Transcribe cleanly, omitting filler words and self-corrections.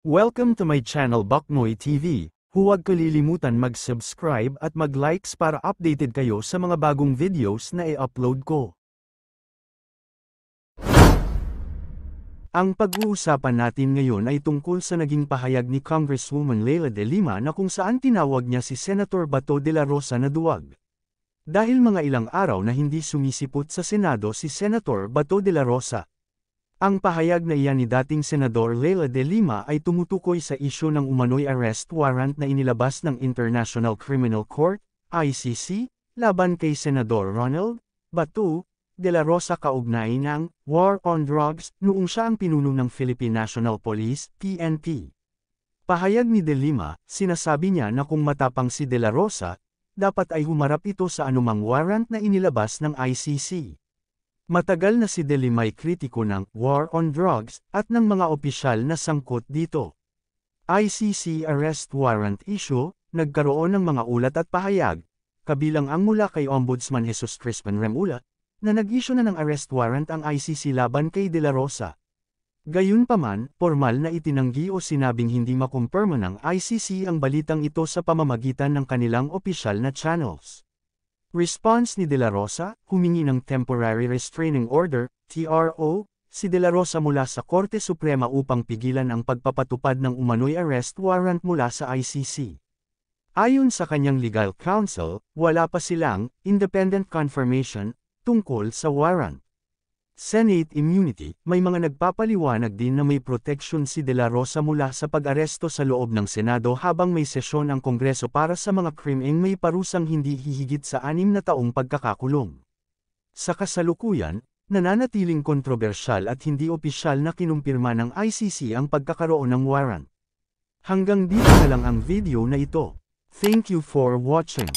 Welcome to my channel Baknoy TV. Huwag kalilimutan mag-subscribe at mag-likes para updated kayo sa mga bagong videos na i-upload ko. Ang pag-uusapan natin ngayon ay tungkol sa naging pahayag ni Congresswoman Leila de Lima na kung saan tinawag niya si Senator Bato de la Rosa na duwag. Dahil mga ilang araw na hindi sumisipot sa Senado si Senator Bato de la Rosa. Ang pahayag na iyan ni dating Senador Leila de Lima ay tumutukoy sa isyu ng umano'y arrest warrant na inilabas ng International Criminal Court, ICC, laban kay Senador Ronald Bato de la Rosa kaugnay ng War on Drugs noong siya ang pinuno ng Philippine National Police, PNP. Pahayag ni de Lima, sinasabi niya na kung matapang si de la Rosa, dapat ay humarap ito sa anumang warrant na inilabas ng ICC. Matagal na si de Lima ay kritiko ng War on Drugs at ng mga opisyal na sangkot dito. ICC arrest warrant issue, nagkaroon ng mga ulat at pahayag, kabilang ang mula kay Ombudsman Jesus Crispin Remulla, na nag-issue na ng arrest warrant ang ICC laban kay de la Rosa. Gayunpaman, formal na itinanggi o sinabing hindi makumpirma ng ICC ang balitang ito sa pamamagitan ng kanilang opisyal na channels. Response ni de la Rosa, humingi ng Temporary Restraining Order, TRO, si de la Rosa mula sa Korte Suprema upang pigilan ang pagpapatupad ng umano'y arrest warrant mula sa ICC. Ayon sa kanyang legal counsel, wala pa silang independent confirmation tungkol sa warrant. Senate immunity, may mga nagpapaliwanag din na may proteksyon si de la Rosa mula sa pag-aresto sa loob ng Senado habang may sesyon ang Kongreso para sa mga krimeng may parusang hindi hihigit sa 6 na taong pagkakakulong. Sa kasalukuyan, nananatiling kontrobersyal at hindi opisyal na kinumpirma ng ICC ang pagkakaroon ng warrant. Hanggang dito na lang ang video na ito. Thank you for watching.